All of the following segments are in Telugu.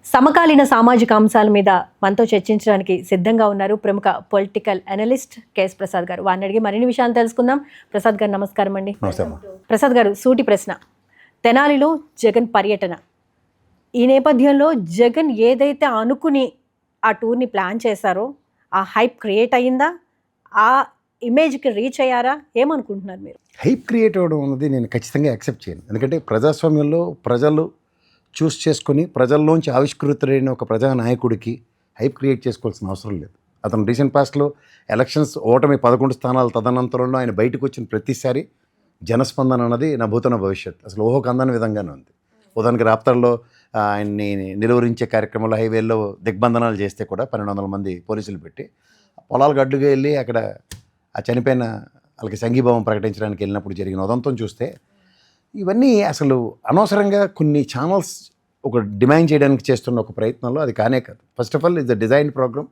సమకాలీన సామాజిక అంశాల మీద మనతో చర్చించడానికి సిద్ధంగా ఉన్నారు ప్రముఖ పొలిటికల్ అనలిస్ట్ కేఎస్ ప్రసాద్ గారు. వారిని అడిగి మరిన్ని విషయాలు తెలుసుకుందాం. ప్రసాద్ గారు నమస్కారం అండి. ప్రసాద్ గారు, సూటి ప్రశ్న. తెనాలిలో జగన్ పర్యటన, ఈ నేపథ్యంలో జగన్ ఏదైతే అనుకుని ఆ టూర్ని ప్లాన్ చేశారో ఆ హైప్ క్రియేట్ అయ్యిందా? ఆ ఇమేజ్కి రీచ్ అయ్యారా? ఏమనుకుంటున్నారు మీరు? హైప్ క్రియేట్ అవ్వడం అన్నది నేను ఖచ్చితంగా యాక్సెప్ట్ చేయను. ఎందుకంటే ప్రజాస్వామ్యంలో ప్రజలు చూస్ చేసుకుని ప్రజల్లోంచి ఆవిష్కృతుడైన ఒక ప్రజానాయకుడికి హైప్ క్రియేట్ చేసుకోవాల్సిన అవసరం లేదు. అతను రీసెంట్ పాస్ట్లో ఎలక్షన్స్ ఓటమి 11 స్థానాలు తదనంతరంలో ఆయన బయటకు వచ్చిన ప్రతిసారి జనస్పందన అన్నది నా భూతన భవిష్యత్ అసలు ఊహకు అందని విధంగానే ఉంది. ఉదాహరణకి రాప్తాడులో ఆయన్ని నిలువరించే కార్యక్రమంలో హైవేల్లో దిగ్బంధనాలు చేస్తే కూడా 1200 మంది పోలీసులు పెట్టి పొలాలకు అడ్డుగా వెళ్ళి అక్కడ ఆ చనిపోయిన వాళ్ళకి సంఘీభావం ప్రకటించడానికి వెళ్ళినప్పుడు జరిగిన ఉదంతం చూస్తే ఇవన్నీ అసలు అనవసరంగా కొన్ని ఛానల్స్ ఒక డిమాండ్ చేయడానికి చేస్తున్న ఒక ప్రయత్నంలో అది కానే కాదు. First of all it's the design program.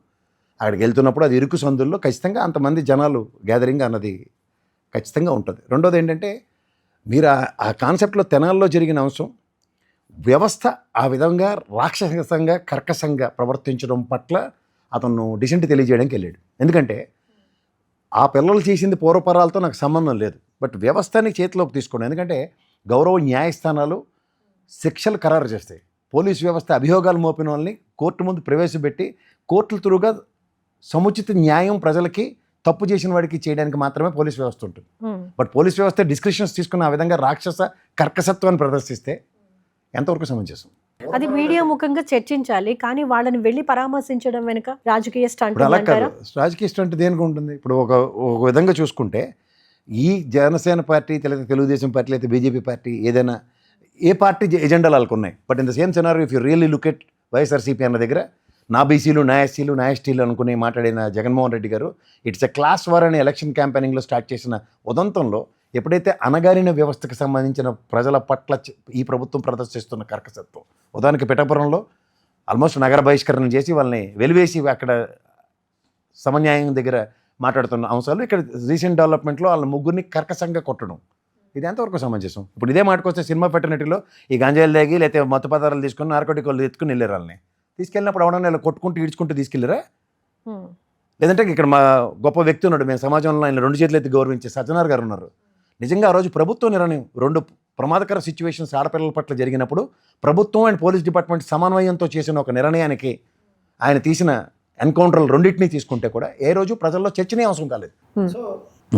అక్కడికి వెళ్తున్నప్పుడు అది ఇరుకు సందుల్లో ఖచ్చితంగా అంతమంది జనాలు గ్యాదరింగ్ అన్నది ఖచ్చితంగా ఉంటుంది. రెండోది ఏంటంటే మీరు ఆ కాన్సెప్ట్లో తెనాల్లో జరిగిన అంశం వ్యవస్థ ఆ విధంగా రాక్షసంగా కర్కశంగా ప్రవర్తించడం పట్ల అతను డిసెంట్ తెలియజేయడానికి వెళ్ళాడు. ఎందుకంటే ఆ పిల్లలు చేసింది పూర్వపరాలతో నాకు సంబంధం లేదు, బట్ వ్యవస్థని చేతిలోకి తీసుకోండి. ఎందుకంటే గౌరవ న్యాయస్థానాలు శిక్షలు ఖరారు చేస్తాయి. పోలీసు వ్యవస్థ అభియోగాలు మోపిన వాళ్ళని కోర్టు ముందు ప్రవేశపెట్టి కోర్టుల త్రూగా సముచిత న్యాయం ప్రజలకి తప్పు చేసిన వాడికి చేయడానికి మాత్రమే పోలీస్ వ్యవస్థ ఉంటుంది. బట్ పోలీస్ వ్యవస్థ డిస్క్రిప్షన్స్ తీసుకున్న ఆ విధంగా రాక్షస కర్కసత్వాన్ని ప్రదర్శిస్తే ఎంతవరకు సమంజసం? అది మీడియా ముఖంగా చర్చించాలి, కానీ వాళ్ళని వెళ్ళి పరామర్శించడం వెనుక రాజకీయ స్టంట్ అలా కాదు. రాజకీయ స్టంట్ దేనికి ఉంటుంది? ఇప్పుడు ఒక విధంగా చూసుకుంటే ఈ జనసేన పార్టీ లేదా తెలుగుదేశం పార్టీ లేదా బీజేపీ పార్టీ ఏదైనా ఏ పార్టీ ఎజెండాలు వాళ్ళకు ఉన్నాయి. But in the same scenario if you really look at YSRCP అన్న దగ్గర నా బీసీలు నా ఎస్సీలు నా ఎస్టీలు అనుకుని మాట్లాడిన జగన్మోహన్ రెడ్డి గారు ఇట్స్ ఎ క్లాస్ వార్ అనే ఎలక్షన్ క్యాంపెయినింగ్లో స్టార్ట్ చేసిన ఉదంతంలో ఎప్పుడైతే అణగారిన వ్యవస్థకు సంబంధించిన ప్రజల పట్ల ఈ ప్రభుత్వం ప్రదర్శిస్తున్న కర్కసత్వం, ఉదాహరణకి పిఠాపురంలో ఆల్మోస్ట్ నగర బహిష్కరణ చేసి వాళ్ళని వెలివేసి అక్కడ సమన్యాయం దగ్గర మాట్లాడుతున్న అంశాలు, ఇక్కడ రీసెంట్ డెవలప్మెంట్లో వాళ్ళ ముగ్గురిని కర్కశంగా కొట్టడం, ఇది ఎంతవరకు సమంజసం? ఇప్పుడు ఇదే మాటకొస్తే సినిమా ఫెటర్నిటీలో ఈ గంజాయిలు తాగి లేకపోతే మత్తు పదార్థాలు తీసుకుని నార్కోటిక్ వాళ్ళు ఎత్తుకుని వెళ్ళారు. వాళ్ళని తీసుకెళ్ళినప్పుడు ఎవడన్నా ఇలా కొట్టుకుంటూ ఈడ్చుకుంటూ తీసుకెళ్ళారా? లేదంటే ఇక్కడ మా గొప్ప వ్యక్తి ఉన్నాడు, మేము సమాజంలో ఆయన 2 చేతులు ఎత్తి గౌరవించే సజ్జనార్ గారు ఉన్నారు. నిజంగా ఆ రోజు ప్రభుత్వ నిర్ణయం 2 ప్రమాదకర సిచ్యువేషన్స్ ఆడపిల్లల పట్ల జరిగినప్పుడు ప్రభుత్వం అండ్ పోలీస్ డిపార్ట్మెంట్ సమన్వయంతో చేసిన ఒక నిర్ణయానికి ఆయన తీసిన ఎన్కౌంటర్లు రెండింటినీ తీసుకుంటే కూడా ఏ రోజు ప్రజల్లో చర్చనే అవసరం కాలేదు. సో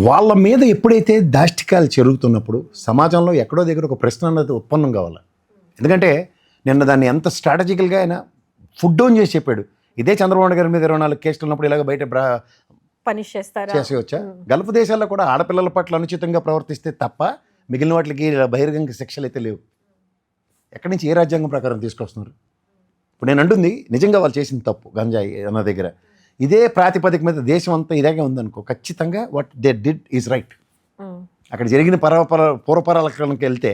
వాళ్ళ మీద ఎప్పుడైతే దాష్టికాలు జరుగుతున్నప్పుడు సమాజంలో ఎక్కడో దగ్గర ఒక ప్రశ్న అన్నది ఉత్పన్నం కావాలి. ఎందుకంటే నిన్న దాన్ని ఎంత స్ట్రాటజికల్గా ఆయన ఫుడ్ డౌన్ చేసి చెప్పాడు. ఇదే చంద్రబాబు గారి మీద 24 కేసులు ఉన్నప్పుడు ఇలాగ బయట పనిష్ చేసేవచ్చా? గల్ఫ్ దేశాల్లో కూడా ఆడపిల్లల పట్ల అనుచితంగా ప్రవర్తిస్తే తప్ప మిగిలిన వాటికి బహిరంగ శిక్షలు అయితే లేవు. ఎక్కడి నుంచి ఏ రాజ్యాంగం ప్రకారం తీసుకొస్తున్నారు? ఇప్పుడు నేను అంటుంది నిజంగా వాళ్ళు చేసిన తప్పు గంజాయి అన్న దగ్గర ఇదే ప్రాతిపదిక మీద దేశం అంతా ఇలాగే ఉందనుకో, ఖచ్చితంగా what they did is right. అక్కడ జరిగిన పూర్వపరాలకి వెళ్తే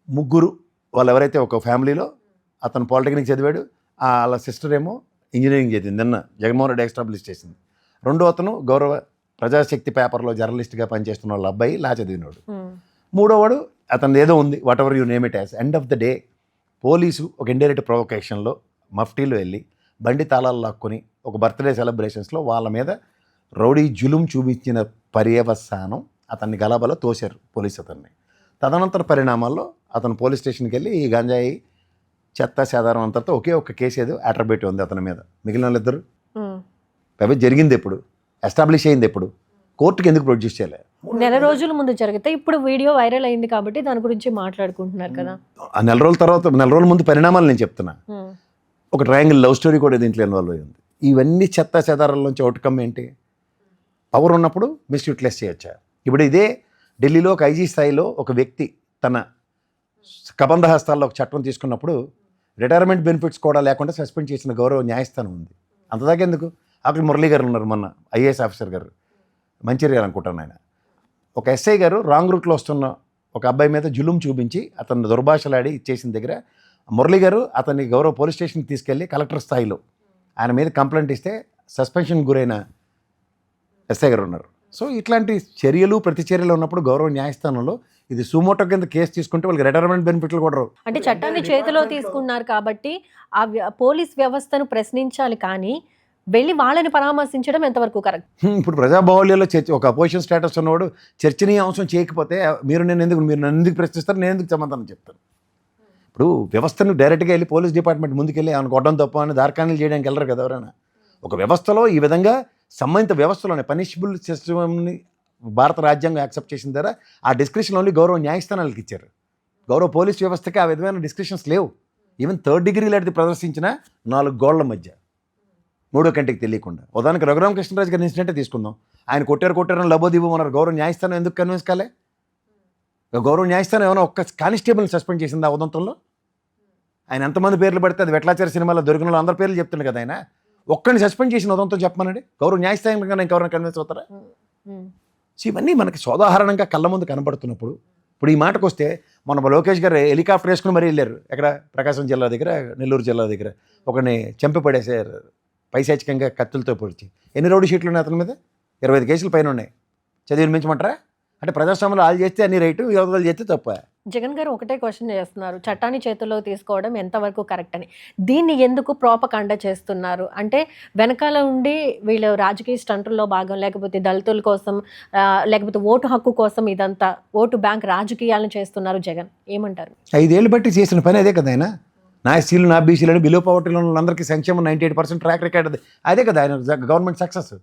ముగ్గురు వాళ్ళు ఎవరైతే ఒక ఫ్యామిలీలో అతను పాలిటెక్నిక్ చదివాడు, వాళ్ళ సిస్టర్ ఏమో ఇంజనీరింగ్ చదివింది, నిన్న జగన్మోహన్ రెడ్డి ఎస్టాబ్లిష్ చేసింది. రెండో అతను గౌరవ ప్రజాశక్తి పేపర్లో జర్నలిస్ట్గా పనిచేస్తున్న వాళ్ళ అబ్బాయి లా చదివినోడు. మూడోవాడు అతను ఏదో ఉంది, what ever you name it as. End of the day police ఒక ఇండైరెక్ట్ ప్రొవొకేషన్లో మఫ్టీలో వెళ్ళి బండి తాళాలు లాక్కొని ఒక బర్త్డే సెలబ్రేషన్స్లో వాళ్ళ మీద రౌడీ జులుం చూపించిన పర్యవసానం అతన్ని గలాబలో తోశారు పోలీసు అతన్ని. తదనంతర పరిణామాల్లో అతను పోలీస్ స్టేషన్కి వెళ్ళి ఈ గంజాయి చెత్త సేదారం అంతతో ఒకే ఒక కేసు ఏదో అట్రబెట్టి ఉంది అతని మీద. మిగిలిన వాళ్ళిద్దరు జరిగింది ఎప్పుడు, ఎస్టాబ్లిష్ అయింది ఎప్పుడు, కోర్టుకి ఎందుకు ప్రొడ్యూస్ చేయలేదు? నెల రోజుల ముందు జరిగితే ఇప్పుడు వీడియో వైరల్ అయింది కాబట్టి దాని గురించి మాట్లాడుకుంటున్నారు కదా. ఆ నెల రోజుల ముందు పరిణామాలు నేను చెప్తున్నా. ఒక ట్రయాంగిల్ లవ్ స్టోరీ కూడా దీంట్లో ఇన్వాల్వ్ అయ్యింది. ఇవన్నీ చెత్త చెదారాల నుంచి అవుట్కమ్ ఏంటి? పవర్ ఉన్నప్పుడు మిస్యూటిలైజ్ చేయొచ్చా? ఇప్పుడు ఇదే ఢిల్లీలో ఒక ఐజీ స్థాయిలో ఒక వ్యక్తి తన కబంధ హస్తాల్లో ఒక చట్టం తీసుకున్నప్పుడు రిటైర్మెంట్ బెనిఫిట్స్ కూడా లేకుండా సస్పెండ్ చేసిన గౌరవ న్యాయస్థానం ఉంది. అంతదాకా ఎందుకు? అక్కడ మురళీ గారు ఉన్నారు, మొన్న ఐఏఎస్ ఆఫీసర్ గారు, మంచిర్యాల అనుకుంటాను ఆయన. ఒక ఎస్ఐ గారు రాంగ్ రూట్లో వస్తున్న ఒక అబ్బాయి మీద జులుం చూపించి అతను దుర్భాషలాడి ఇచ్చేసిన దగ్గర మురళీ గారు అతన్ని గౌరవ పోలీస్ స్టేషన్కి తీసుకెళ్ళి కలెక్టర్ స్థాయిలో ఆయన మీద కంప్లైంట్ ఇస్తే సస్పెన్షన్ గురైన ఎస్ఐ గారు ఉన్నారు. సో ఇట్లాంటి చర్యలు ప్రతిచర్యలు ఉన్నప్పుడు గౌరవ న్యాయస్థానంలో ఇది సుమోటో కింద కేసు తీసుకుంటే వాళ్ళకి రిటైర్మెంట్ బెనిఫిట్లు కూడా రావు. అంటే చట్టాన్ని చేతిలో తీసుకున్నారు కాబట్టి ఆ పోలీస్ వ్యవస్థను ప్రశ్నించాలి, కానీ వెళ్ళి వాళ్ళని పరామర్శించడం ఎంతవరకు కరెక్ట్? ఇప్పుడు ప్రజాబాహుళ్యంలో ఒక అపోజిషన్ స్టేటస్ ఉన్నవాడు చర్చనీయ అంశం చేయకపోతే మీరు నన్ను ఎందుకు ప్రశ్నిస్తారు, నేను ఎందుకు సమాధానం చెప్తాను? ఇప్పుడు వ్యవస్థను డైరెక్ట్గా వెళ్ళి పోలీస్ డిపార్ట్మెంట్ ముందుకెళ్ళి ఆయన కొట్టడం తప్ప అని దార్కాణాలు చేయడానికి వెళ్ళరు కదా ఎవరైనా. ఒక వ్యవస్థలో ఈ విధంగా సంబంధిత వ్యవస్థలోనే పనిషబుల్ సిస్టమ్ని భారత రాజ్యాంగం యాక్సెప్ట్ చేసిన ద్వారా ఆ డిస్క్రిప్షన్ ఓన్లీ గౌరవ న్యాయస్థానాలకు ఇచ్చారు. గౌరవ పోలీస్ వ్యవస్థకి ఆ విధమైన డిస్క్రిప్షన్స్ లేవు. ఈవెన్ 3rd డిగ్రీ లాంటిది ప్రదర్శించిన 4 గోళ్ల మధ్య 3వ కంటికి తెలియకుండా. ఉదాహరణకి రఘురామకృష్ణరాజు గారి ఇన్సిడెంటే తీసుకుందాం. ఆయన కొట్టారని లబోదివ్వమన్నారు. గౌరవ న్యాయస్థానం ఎందుకు కన్విన్స్ కాలే? గౌరవ న్యాయస్థానం ఏమైనా ఒక్క కానిస్టేబుల్ని సస్పెండ్ చేసింది ఆ ఉదంతంలో? ఆయన ఎంతమంది పేర్లు పడితే అది వెట్లాచారి సినిమాలో దొరికిన వాళ్ళు అందరి పేర్లు చెప్తుండే కదా. ఆయన ఒక్కడిని సస్పెండ్ చేసిన ఉదంతం చెప్పమనండి. గౌరవ న్యాయస్థానం కన్నా ఇంకెవరైనా కన్విన్స్ అవుతారా? సో ఇవన్నీ మనకి సోదాహరణంగా కళ్ళ ముందు కనబడుతున్నప్పుడు ఇప్పుడు ఈ మాటకు వస్తే మన లోకేష్ గారు హెలికాప్టర్ వేసుకుని మరీ వెళ్ళారు. ఎక్కడ ప్రకాశం జిల్లా దగ్గర, నెల్లూరు జిల్లా దగ్గర ఒకరిని చంపి పడేసారు పైశాచికంగా కత్తులతో పొడిచి. ఎన్ని రౌడీ షీట్లు ఉన్నాయి అతని మీద? 25 కేసులు పైన ఉన్నాయి. చదివి వినిపించమంటారా? అంటే ప్రజాస్వామ్యంలో వాళ్ళు చేస్తే అన్ని రైటు, యువతలు చేస్తే తప్ప. జగన్ గారు ఒకటే క్వశ్చన్ చేస్తున్నారు, చట్టాన్ని చేతుల్లో తీసుకోవడం ఎంతవరకు కరెక్ట్ అని. దీన్ని ఎందుకు ప్రోపకాండ చేస్తున్నారు అంటే వెనకాల ఉండి వీళ్ళు రాజకీయ స్టంటుల్లో భాగం, లేకపోతే దళితుల కోసం, లేకపోతే ఓటు హక్కు కోసం ఇదంతా ఓటు బ్యాంక్ రాజకీయాలను చేస్తున్నారు జగన్. ఏమంటారు? 5 ఏళ్ళు బట్టి చేసిన పని అదే కదా ఆయన. నా ఎస్సీలు, నా బీసీలు, బిలో పవర్టీలో ఉన్న అందరికీ సంక్షేమం 98% ట్రాక్ రికార్డ్ అదే కదా ఆయన గవర్నమెంట్ సక్సెస్.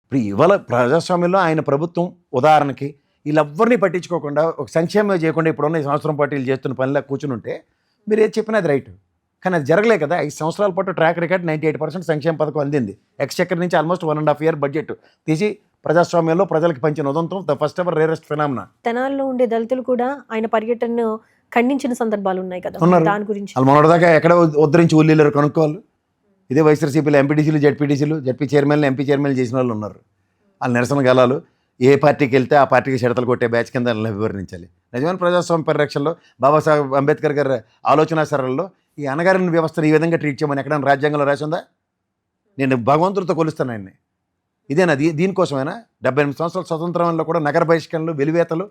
ఇప్పుడు ఇవాళ ప్రజాస్వామ్యంలో ఆయన ప్రభుత్వం ఉదాహరణకి వీళ్ళెవ్వరినీ పట్టించుకోకుండా ఒక సంక్షేమం చేయకుండా ఇప్పుడున్న ఈ సంవత్సరం పాటు వీళ్ళు చేస్తున్న పనిలా కూర్చుని ఉంటే మీరు ఏది చెప్పినా అది రైట్. కానీ అది జరగలే కదా. 5 సంవత్సరాల పాటు ట్రాక్ రికార్డ్ 98% సంక్షేమ పథకం అందింది. ఎక్స్చెక్కర్ నుంచి ఆల్మోస్ట్ 1.5 year బడ్జెట్ తీసి ప్రజాస్వామ్యంలో ప్రజలకు పంచిన ఉదంతం the first ever rarest phenomena. తెనాల్లో ఉండే దళితులు కూడా ఆయన పర్యటనను ఖండించిన సందర్భాలు ఉన్నాయి కదా, దాని గురించి వాళ్ళు మొన్నటిదాకా ఎక్కడ ఉద్ధరించి ఊళ్ళేరు కనుక్కోవాలి. ఇదే వైఎస్ఆర్సీపీలో ఎంపీటీసీలు, జడ్పీ చైర్మన్లు, ఎంపీ చైర్మన్లు చేసిన వాళ్ళు ఉన్నారు. వాళ్ళు నిరసన గలాలు ఏ పార్టీకి వెళ్తే ఆ పార్టీకి షడతలు కొట్టే బ్యాచ్ కింద వివరించాలి. నిజమైన ప్రజాస్వామ్య పరిరక్షణలో బాబాసాహెబ్ అంబేద్కర్ గారి ఆలోచన సరళలో ఈ అణగారిన వ్యవస్థను ఈ విధంగా ట్రీట్ చేయమని ఎక్కడైనా రాజ్యాంగంలో రాసి ఉందా? నేను భగవంతుడితో కొలుస్తాను ఆయన్ని. ఇదేనా దీనికోసమైనా 78 సంవత్సరాల స్వతంత్రంలో కూడా నగర బహిష్కరణలు, వెలివేతలు,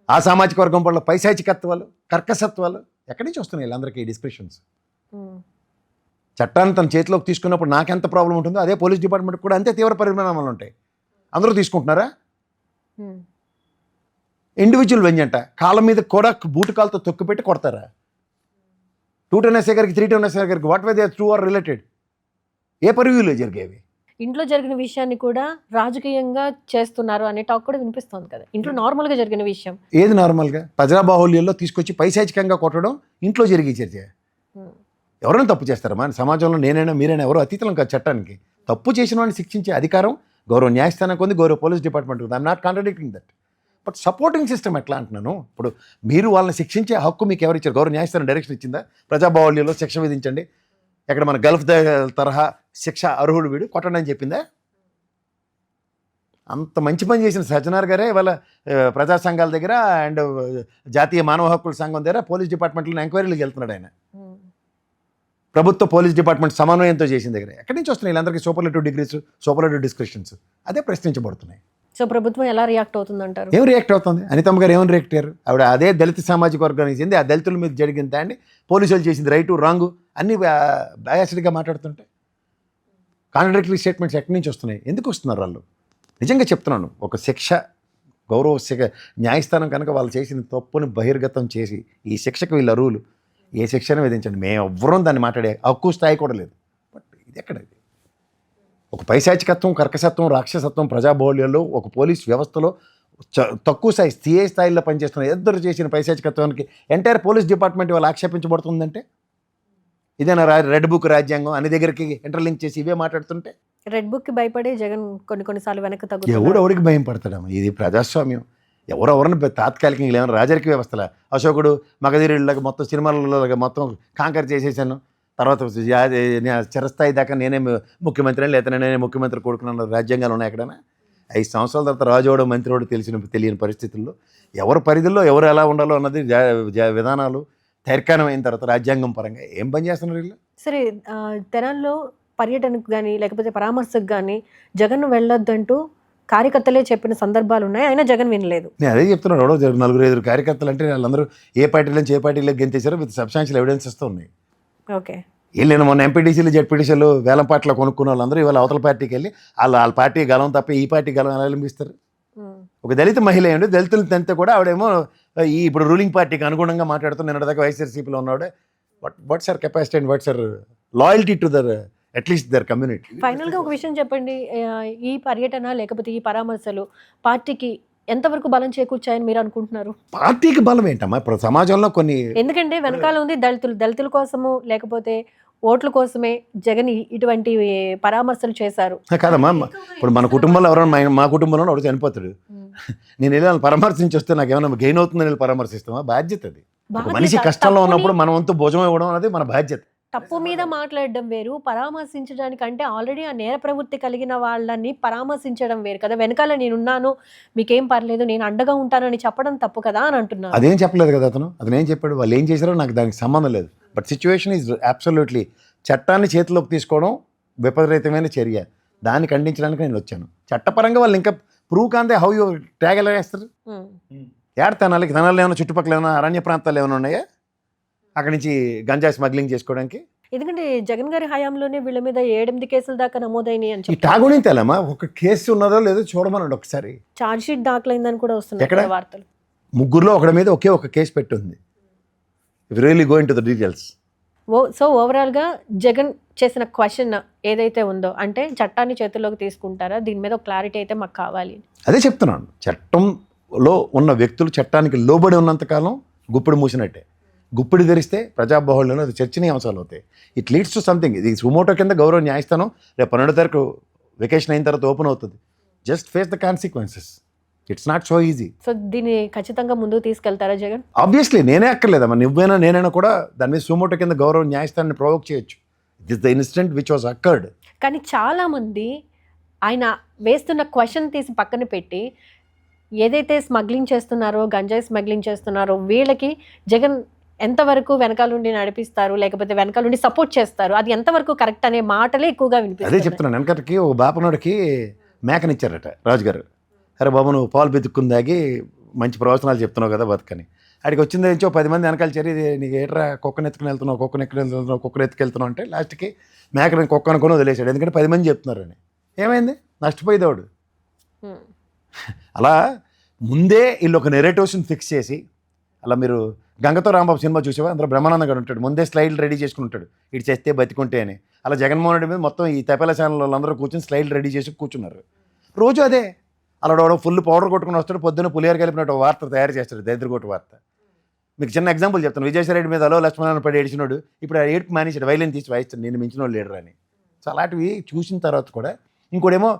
ఆ సామాజిక వర్గం పట్ల పైశాచికత్వాలు, కర్కసత్వాలు ఎక్కడి నుంచి వస్తున్నాయి వీళ్ళందరికీ డిస్క్రిప్షన్స్? చట్టాన్ని తన చేతిలోకి తీసుకున్నప్పుడు నాకెంత ప్రాబ్లం ఉంటుందో అదే పోలీస్ డిపార్ట్మెంట్ కూడా అంతే తీవ్ర పరిణామాలు ఉంటాయి. అందరూ తీసుకుంటున్నారా? ఇండివిజువల్ వెంజంట కాళ్ళ మీద కూడా బూటు కాలతో తొక్కిపెట్టి కొడతారా? 210 SI గారికి 310 SI గారికి what way they true are related? ఏ పరివ్యూలో జరిగేవి? ఇంట్లో జరిగిన విషయాన్ని కూడా రాజకీయంగా చేస్తున్నారు అనే టాక్ కూడా వినిపిస్తుంది కదా. ఇంట్లో నార్మల్గా జరిగిన విషయం ఏది నార్మల్గా? ప్రజాబాహుళ్యంలో తీసుకొచ్చి పైశాచికంగా కొట్టడం ఇంట్లో జరిగే చర్చ. ఎవరైనా తప్పు చేస్తారా? మన సమాజంలో నేనైనా మీరైనా ఎవరో అతీతం కాదు చట్టానికి. తప్పు చేసిన వాడిని శిక్షించే అధికారం గౌరవ న్యాయస్థానానికి ఉంది, గౌరవ పోలీస్ డిపార్ట్మెంట్ ఉంది. I'm not contradicting that. But supporting system ఎట్లా అంటున్నాను. ఇప్పుడు మీరు వాళ్ళని శిక్షించే హక్కు మీకు ఎవరు ఇచ్చారు? గౌరవ న్యాయస్థానం డైరెక్షన్ ఇచ్చిందా? ప్రజాబాహుళ్యంలో శిక్ష విధించండి, ఎక్కడ మన గల్ఫ్ తరహా శిక్ష అర్హుడు వీడు కొట్టండి అని చెప్పిందా? అంత మంచి పని చేసిన సజ్జనార్ గారే ఇవాళ ప్రజా సంఘాల దగ్గర అండ్ జాతీయ మానవ హక్కుల సంఘం దగ్గర పోలీస్ డిపార్ట్మెంట్లో ఎంక్వైరీలకు వెళ్తున్నాడు ఆయన. ప్రభుత్వ పోలీస్ డిపార్ట్మెంట్ సమన్వయంతో చేసిన దగ్గర ఎక్కడి నుంచి వస్తున్నాయి వీళ్ళందరికీ సూపర్లేటివ్ డిగ్రీస్, సూపర్లేటివ్ డిస్క్రిప్షన్స్? అదే ప్రశ్నించబడుతున్నాయి. సో ప్రభుత్వం ఎలా రియాక్ట్ అవుతుంది అంటారు? ఏం రియాక్ట్ అవుతుంది? అనితమ్మ గారు ఏమని రియాక్ట్ అయ్యారు? ఆవిడ అదే దళిత సామాజిక వర్గానికి చెంది ఆ దళితుల మీద జరిగింది అండి, పోలీసులు చేసింది రైటు రాంగు అన్నీ బయాస్డ్గా మాట్లాడుతుంటే కాంట్రడిక్టరీ స్టేట్మెంట్స్ ఎక్కడి నుంచి వస్తున్నాయి? ఎందుకు వస్తున్నారు వాళ్ళు? నిజంగా చెప్తున్నాను, ఒక శిక్ష గౌరవ న్యాయస్థానం కనుక వాళ్ళు చేసిన తప్పుని బహిర్గతం చేసి ఈ శిక్షకు వీళ్ళ అరువులు ఏ శిక్షను విధించండి, మేము ఎవ్వరం దాన్ని మాట్లాడే హక్కు స్థాయి కూడా లేదు. బట్ ఇది ఎక్కడ? ఇది ఒక పైశాచికత్వం, కర్కసత్వం, రాక్షసత్వం ప్రజాబాహుళ్యంలో ఒక పోలీస్ వ్యవస్థలో తక్కువ స్థాయి సిఐ స్థాయిలో పనిచేస్తున్న ఇద్దరు చేసిన పైశాచికత్వానికి ఎంటైర్ పోలీస్ డిపార్ట్మెంట్ వాళ్ళు ఆక్షేపించబడుతుందంటే ఇదేనా రెడ్ బుక్ రాజ్యాంగం అన్ని దగ్గరికి ఇంటర్లింక్ చేసి ఇవే మాట్లాడుతుంటే? రెడ్ బుక్కి భయపడే జగన్ కొన్నిసార్లు వెనక్కి తగ్గుతారు. ఎవరికి భయం పడతాడమ్మా? ఇది ప్రజాస్వామ్యం. ఎవరెవరిని తాత్కాలికంగా ఏమైనా రాజకీయ వ్యవస్థల అశోకుడు మగధీరులాగా మొత్తం సినిమాలలో మొత్తం కాంకర్ చేసేసాను, తర్వాత చిరస్థాయి దాకా నేనే ముఖ్యమంత్రి లేదా నేనే ముఖ్యమంత్రి కొడుకున్న రాజ్యాంగాలు ఉన్నాయి ఎక్కడైనా? 5 సంవత్సరాల తర్వాత రాజోడు మంత్రివాడు తెలియని పరిస్థితుల్లో ఎవరి పరిధిలో ఎవరు ఎలా ఉండాలో అన్నది విధానాలు తర్కాణమైన తర్వాత రాజ్యాంగం పరంగా ఏం పని చేస్తున్నారు వీళ్ళు? సరే, తెనాల్లో పర్యటనకు కానీ లేకపోతే పరామర్శకు కానీ జగన్ వెళ్ళొద్దంటూ కార్యకర్తలే చెప్పిన సందర్భాలు ఉన్నాయి, అయినా జగన్ వినలేదు. నేను అదే చెప్తున్నాను. ఎవడో 4-5 కార్యకర్తలు అంటే వాళ్ళందరూ ఏ పార్టీ నుంచి ఏ పార్టీలో గెంతేశారో విత్ సబ్స్టాన్షియల్ ఎవిడెన్సెస్ ఉన్నాయి. ఓకే, నేను మొన్న ఎంపీటీసీలు జెడ్పీటీసీలు వేలం పాటలు కొనుక్కున్న వాళ్ళందరూ ఇవాళ అవతల పార్టీకి వెళ్ళి వాళ్ళ పార్టీ గలం తప్ప ఈ పార్టీ గలం ఎలా అనిపిస్తారు? ఒక దళిత మహిళ ఏంటి, దళితులు తంతే కూడా ఆవిడేమో ఇప్పుడు రూలింగ్ పార్టీకి అనుగుణంగా మాట్లాడుతూ నిన్నటిదాకా వైఎస్ఆర్సీపీలో ఉన్నాడే. What's our capacity and what's our loyalty to their at least their community. ఫైనల్గా ఒక విషయం చెప్పండి, ఈ పర్యటన లేకపోతే ఈ పరామర్శలు పార్టీకి ఎంతవరకు బలం చేకూర్చాయని మీరు అనుకుంటున్నారు? పార్టీకి బలం ఏంటమ్మా? ఇప్పుడు సమాజంలో కొన్ని, ఎందుకంటే వెనకాల ఉంది దళితుల కోసము లేకపోతే ఓట్ల కోసమే జగన్ ఇటువంటి పరామర్శలు చేశారు కాదమ్మా. ఇప్పుడు మన కుటుంబంలో ఎవరైనా మా కుటుంబంలో ఎవరు చనిపోతాడు, నేను వెళ్ళి వాళ్ళని పరామర్శించి వస్తే నాకు ఏమైనా గెయిన్ అవుతుందని వెళ్ళి పరామర్శిస్తామా? బాధ్యత అది. ఒక మనిషి కష్టంలో ఉన్నప్పుడు మన వంతు భోజనం ఇవ్వడం అనేది మన బాధ్యత. తప్పు మీద మాట్లాడడం వేరు, పరామర్శించడానికంటే ఆల్రెడీ ఆ నేర ప్రవృత్తి కలిగిన వాళ్ళని పరామర్శించడం వేరు కదా. వెనకాల నేనున్నాను, మీకేం పర్లేదు, నేను అండగా ఉంటానని చెప్పడం తప్పు కదా అని అంటున్నాను. అదేం చెప్పలేదు కదా అతను ఏం చెప్పాడు? వాళ్ళు ఏం చేశారో నాకు దానికి సంబంధం లేదు. బట్ సిచ్యువేషన్ ఈజ్ అబ్సల్యూట్లీ, చట్టాన్ని చేతిలోకి తీసుకోవడం విపరీతమైన చర్య, దాన్ని ఖండించడానికి నేను వచ్చాను. చట్టపరంగా వాళ్ళు ఇంకా ప్రూవ్ కాంతే హౌ యూ ట్యాగ్ ఎలా వేస్తారు? ఏడ తెనాలి ఏమైనా చుట్టుపక్కల ఏమైనా అరణ్య ప్రాంతాలు ఏమైనా ఉన్నాయా అక్కడి నుంచి గంజాయి స్మగ్లింగ్ చేసుకోవడానికి? ఎందుకంటే జగన్ గారి హయాంలోనే వీళ్ళ మీద 7-8 కేసులు దాకా నమోదైనాయి అని ఈ టాగుని తెలమా ఒక కేసు ఉన్నదో లేదో చూడమనండి ఒకసారి. ఛార్జ్ షీట్ దాఖలైందని కూడా వస్తున్నాయి వార్తలు. 3 ఒకడి మీద ఒకే ఒక కేసు పెట్టుంది. If really going to the details. So ఓవరాల్గా జగన్ చేసిన క్వశ్చన్ ఏదైతే ఉందో, అంటే చట్టాన్ని చేతుల్లోకి తీసుకుంటారా, దీని మీద ఒక క్లారిటీ అయితే మాకు కావాలి. అదే చెప్తున్నాను, చట్టంలో ఉన్న వ్యక్తులు చట్టానికి లోబడి ఉన్నంతకాలం గుప్పిడి మూసినట్టే. గుప్పిడి ధరిస్తే ప్రజాబాహుళ్యంలో అది చర్చనీయాంశాలు అవుతాయి. It leads to something. ఇది సుమోటో కింద గౌరవ న్యాయస్థానం రేపు 12వ తారీఖు వెకేషన్ అయిన తర్వాత ఓపెన్ అవుతుంది. Just face the consequences. It's not so easy. So దీన్ని ఖచ్చితంగా ముందుకు తీసుకెళ్తారా జగన్? ఆబ్వియస్లీ నేనే అక్కర్లేదమ్మా, నువ్వైనా నేనైనా కూడా దాని మీద సుమోటో కింద గౌరవ న్యాయస్థానాన్ని ప్రొవోక్ చేయొచ్చు. It is the incident which was occurred. కానీ చాలామంది ఆయన వేస్తున్న క్వశ్చన్ తీసి పక్కన పెట్టి ఏదైతే స్మగ్లింగ్ చేస్తున్నారో, గంజాయి స్మగ్లింగ్ చేస్తున్నారో, వీళ్ళకి జగన్ ఎంతవరకు వెనకాల నుండి నడిపిస్తారు, లేకపోతే వెనకాల నుండి సపోర్ట్ చేస్తారు, అది ఎంతవరకు కరెక్ట్ అనే మాటలే ఎక్కువగా వినిపిస్తాయి. అదే చెప్తున్నాను. వెనకటికి ఒక బాపనాడికి మేకనిచ్చారట రాజుగారు. అరే బాబు నువ్వు పాలు బెతుక్కుని దాగి మంచి ప్రవచనాలు చెప్తున్నావు కదా బతుకని. అడిగి వచ్చింది నుంచో 10 మంది వెనకాల చేరి నీకు ఏట్రా కుక్కను ఎత్తుకుని వెళ్తున్నావు, కుక్కను ఎత్తుకెళ్తున్నావు అంటే లాస్ట్కి మేకని కుక్క అనుకుని వదిలేశాడు. ఎందుకంటే 10 మంది చెప్తున్నారు అని. ఏమైంది? నష్టపోయేవాడు. అలా ముందే వీళ్ళు ఒక నెరేటివ్స్ని ఫిక్స్ చేసి, అలా మీరు గంగతో రాంబాబు సినిమా చూసేవా? అందులో బ్రహ్మానంద గారు ఉంటాడు, ముందే స్లైడ్లు రెడీ చేసుకుని ఉంటాడు, ఇటు చేస్తే బతికుంటే అని. అలా జగన్మోహన్ రెడ్డి మీద మొత్తం ఈ తపేల ఛానల్ వాళ్ళందరూ కూర్చొని స్లైడ్లు రెడీ చేసి కూర్చున్నారు. రోజు అదే అలా ఫుల్ పౌడర్ కొట్టుకుని వస్తాడు, పొద్దున్న పులిహోర కలిపినట్టు వార్త తయారు చేస్తాడు, దరిద్రగోటు వార్త. మీకు చిన్న ఎగ్జాంపుల్ చెప్తాను. విజయసాయిరెడ్డి మీద అలో లక్ష్మణారాయణ పడి ఏడిచినాడు, ఇప్పుడు ఆ ఏడుపు మానేసాడు, వైలెన్ తీసి వాయిస్తాడు, నేను మించిన వాళ్ళు లీడర్ అని. సో అలాంటివి చూసిన తర్వాత కూడా ఇంకోటేమో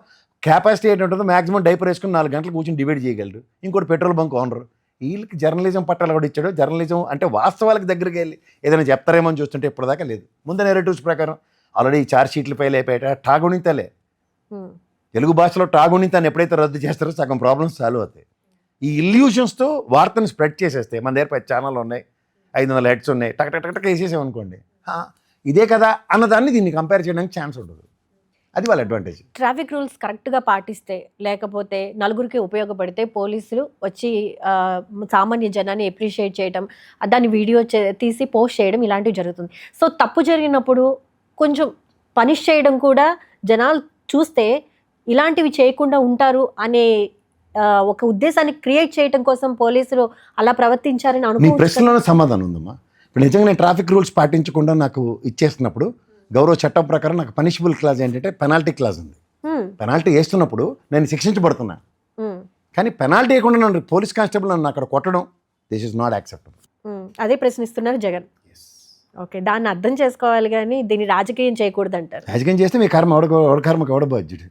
కెపాసిటీ ఏంటంటుందో మ్యాక్సిమం డైపర్ వేసుకుని 4 గంటలు కూర్చొని డిబేట్ చేయగలరు. ఇంకోటి పెట్రోల్ బంక్ ఓనరు. వీళ్ళకి జర్నలిజం పట్టాలు కూడా ఇచ్చాడు. జర్నలిజం అంటే వాస్తవాలకు దగ్గరికి వెళ్ళి ఏదైనా చెప్తారేమో అని చూస్తుంటే ఇప్పటిదాకా లేదు. ముందు నెరేటివ్స్ ప్రకారం ఆల్రెడీ ఛార్జ్ షీట్లు పైలు అయిపోయాట. టాగుణితలే తెలుగు భాషలో టాగుణితాన్ని ఎప్పుడైతే రద్దు చేస్తారో సగం ప్రాబ్లమ్స్ సాల్వ్ అవుతాయి. ఈ ఇల్యూషన్స్తో వార్తను స్ప్రెడ్ చేసేస్తే, మన దగ్గర 10 ఛానళ్ళు ఉన్నాయి, 500 హెడ్స్ ఉన్నాయి, టక్ వేసేసామనుకోండి, ఇదే కదా అన్నదాన్ని దీన్ని కంపేర్ చేయడానికి ఛాన్స్ ఉండదు. అది వాళ్ళ అడ్వాంటేజ్. ట్రాఫిక్ రూల్స్ కరెక్ట్గా పాటిస్తే, లేకపోతే నలుగురికి ఉపయోగపడితే పోలీసులు వచ్చి సామాన్య జనాన్ని అప్రిషియేట్ చేయడం, దాన్ని వీడియో తీసి పోస్ట్ చేయడం ఇలాంటివి జరుగుతుంది. సో తప్పు జరిగినప్పుడు కొంచెం పనిష్ చేయడం కూడా జనాలు చూస్తే ఇలాంటివి చేయకుండా ఉంటారు అనే ఒక ఉద్దేశాన్ని క్రియేట్ చేయడం కోసం పోలీసులు అలా ప్రవర్తించారని అనుకో. ప్రశ్నలోనే సమాధానం ఉందమ్మా. ఇప్పుడు నిజంగా నేను ట్రాఫిక్ రూల్స్ పాటించకుండా నాకు ఇచ్చేస్తున్నప్పుడు గౌరవ చట్టం ప్రకారం నాకు పనిషబుల్ క్లాజ్ ఏంటంటే పెనాల్టీ క్లాజ్ ఉంది. పెనాల్టీ వేస్తున్నప్పుడు నేను శిక్షించబడుతున్నా. కానీ పెనాల్టీ వేయకుండా నన్ను పోలీస్ కానిస్టేబుల్ నన్ను అక్కడ కొట్టడం, దిస్ ఇస్ నాట్ యాక్సెప్టబుల్. అదే ప్రశ్నిస్తున్నారు జగన్. ఓకే, దాన్ని అర్థం చేసుకోవాలి కానీ దీన్ని రాజకీయం చేయకూడదు అంటారు. రాజకీయం చేస్తే మీ కర్మ ఎవడ కర్మకు ఎవడ బాధ్యుడు.